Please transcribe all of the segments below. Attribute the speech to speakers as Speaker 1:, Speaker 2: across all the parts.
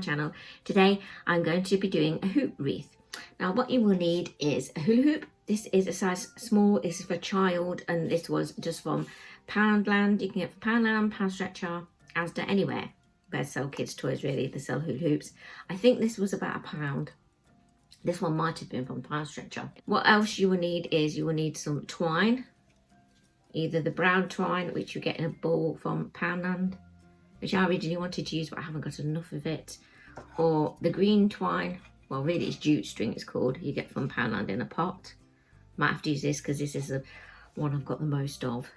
Speaker 1: channel. Today I'm going to be doing a hoop wreath. Now what you will need is a hula hoop. This is a size small, this is for a child, and this was just from Poundland. You can get from Poundland, Pound Stretcher, Asda, anywhere where they sell kids toys, really, they sell hula hoops. I think this was about £1. This one might have been from Pound Stretcher. What else you will need is you will need some twine, either the brown twine, which you get in a ball from Poundland, which I originally wanted to use, but I haven't got enough of it, or the green twine. Well, really it's jute string it's called, you get from Poundland in a pot. Might have to use this because this is the one I've got the most of.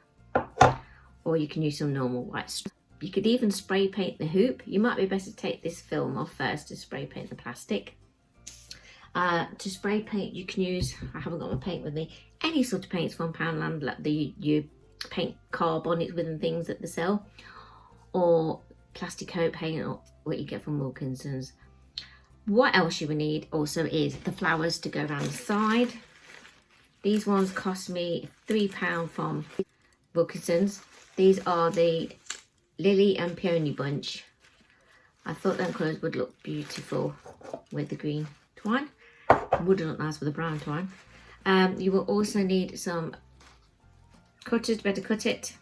Speaker 1: Or you can use some normal white string. You could even spray paint the hoop. You might be better to take this film off first to spray paint the plastic. To spray paint you can use, I haven't got my paint with me, any sort of paints from Poundland, like you paint car bonnets with and things that they sell, or plastic coat paint, or what you get from Wilkinson's. What else you will need also is the flowers to go around the side. These ones cost me £3 from Wilkinson's. These are the Lily and Peony bunch. I thought them colours would look beautiful with the green twine. Would look nice with the brown twine. You will also need some cutters, better cut it,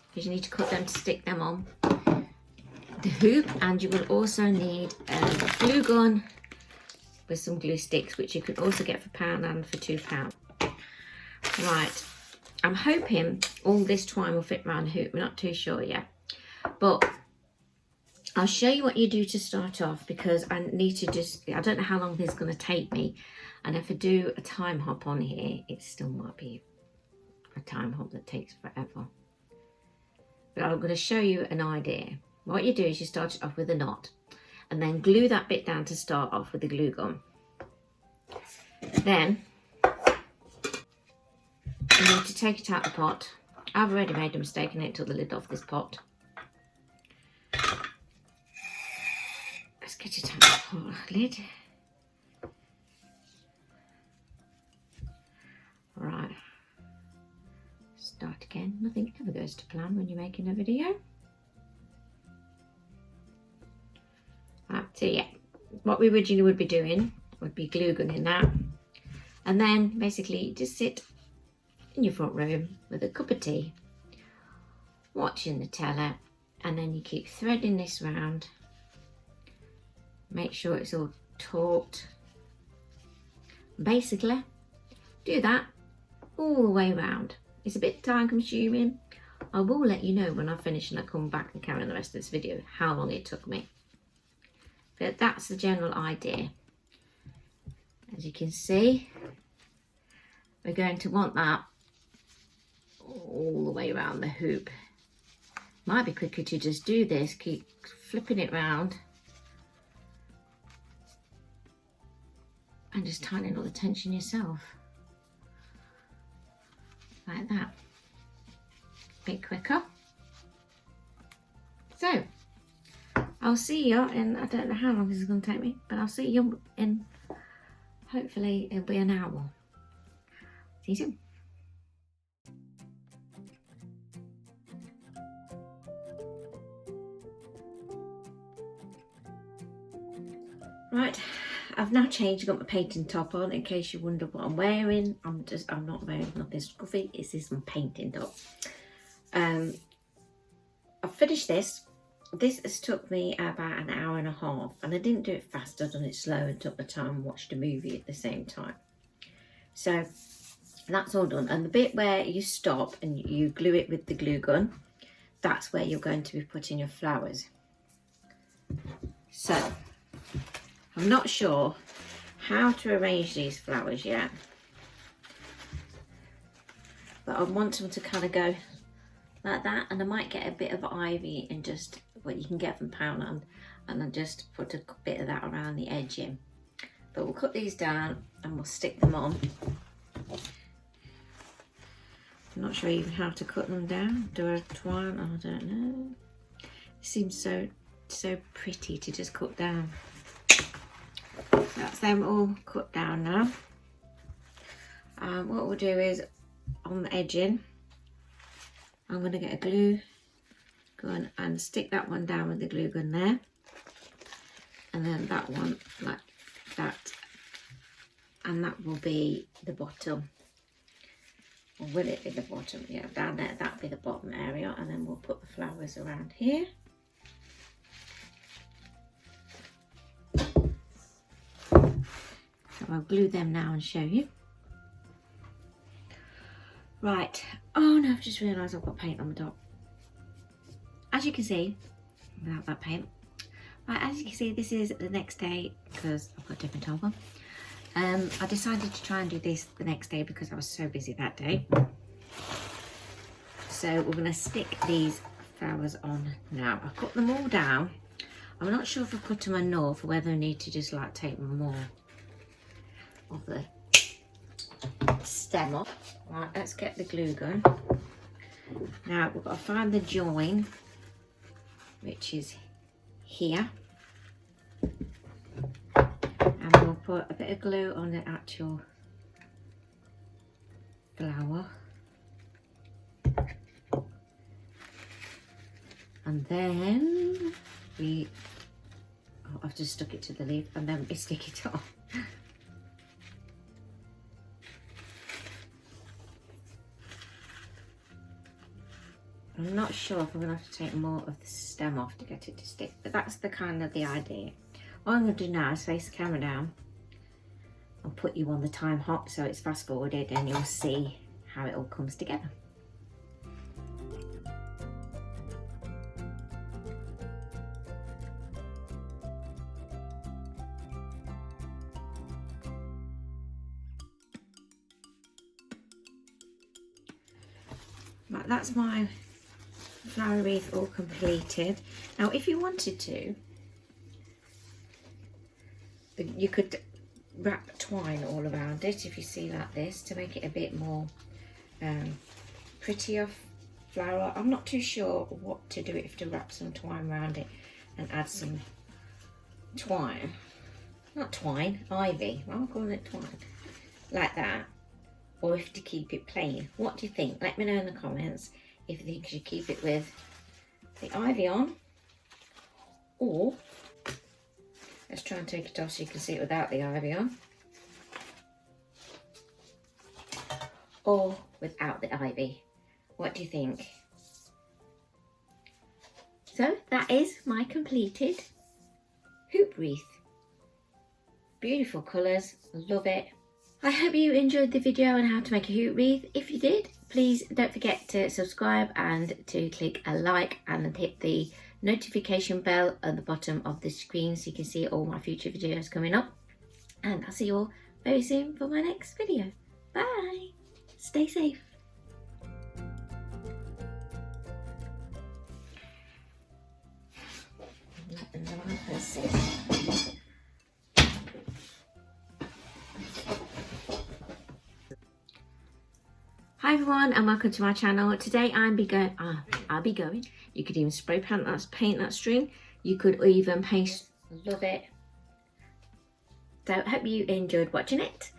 Speaker 1: because you need to cut them to stick them on the hoop. And you will also need a glue gun with some glue sticks, which you can also get for Poundland for £2. Right, I'm hoping all this twine will fit around the hoop. We're not too sure yet, but I'll show you what you do to start off, because I need to I don't know how long this is going to take me, and if I do a time hop on here, it still might be a time hop that takes forever. But I'm going to show you an idea. What you do is you start it off with a knot, and then glue that bit down to start off with the glue gun. Then you need to take it out of the pot. I've already made a mistake and I took the lid off this pot. Let's get it out of the lid. Right. Start again. Nothing ever goes to plan when you're making a video. Right, so yeah, what we originally would be doing would be glue gunning that. And then basically just sit in your front room with a cup of tea, watching the telly, and then you keep threading this round. Make sure it's all taut. Basically, do that all the way around. It's a bit time consuming. I will let you know when I finish and I come back and carry on the rest of this video how long it took me. But that's the general idea. As you can see, we're going to want that all the way around the hoop. Might be quicker to just do this, keep flipping it round and just tighten all the tension yourself, like that. A bit quicker. So I'll see you in, I don't know how long this is going to take me, but I'll see you in, hopefully it'll be an hour. See you soon. Right, I've now changed, got my painting top on, in case you wonder what I'm wearing. I'm not wearing nothing scruffy, it's this my painting top. I've finished this. This has took me about an hour and a half, and I didn't do it fast, I've done it slow and took my time and watched a movie at the same time. So that's all done, and the bit where you stop and you glue it with the glue gun, that's where you're going to be putting your flowers. So I'm not sure how to arrange these flowers yet, but I want them to kind of go like that, and I might get a bit of ivy and just what you can get from Poundland, and then just put a bit of that around the edging. But we'll cut these down and we'll stick them on. I'm not sure even how to cut them down. Do I twine? I don't know. It seems so pretty to just cut down. That's them all cut down now. What we'll do is on the edging, I'm going to get a glue gun and stick that one down with the glue gun there. and then that one like that, and that will be the bottom. Or will it be the bottom? Yeah, down there, that'll be the bottom area, and then we'll put the flowers around here. So I'll glue them now and show you. Right, oh no, I've just realised I've got paint on the top. As you can see, without that paint. Right, as you can see, this is the next day, because I've got a different top on. I decided to try and do this the next day because I was so busy that day. So we're going to stick these flowers on now. I've cut them all down. I'm not sure if I've cut them enough or whether I need to just like take more of the stem off. Right, let's get the glue gun. Now we've got to find the join, which is here. And we'll put a bit of glue on the actual flower. And then I've just stuck it to the leaf, and then we stick it on. I'm not sure if I'm going to have to take more of the stem off to get it to stick, but that's the kind of the idea. What I'm going to do now is face the camera down. I'll put you on the time hop so it's fast forwarded and you'll see how it all comes together. Right, that's my flower wreath all completed. Now if you wanted to, you could wrap twine all around it, if you see like this, to make it a bit more prettier flower. I'm not too sure what to do if to wrap some twine around it and add some twine, not twine, ivy, I'm calling it twine, like that, or if to keep it plain. What do you think? Let me know in the comments if you think you should keep it with the ivy on, or let's try and take it off so you can see it without the ivy on, or without the ivy. What do you think? So that is my completed hoop wreath. Beautiful colours, love it. I hope you enjoyed the video on how to make a hoop wreath. If you did, please don't forget to subscribe and to click a like and hit the notification bell at the bottom of the screen so you can see all my future videos coming up. And I'll see you all very soon for my next video. Bye! Stay safe. Hi everyone and welcome to my channel. Today I'll be going, you could even spray paint that string, you could even paste, love it. So I hope you enjoyed watching it.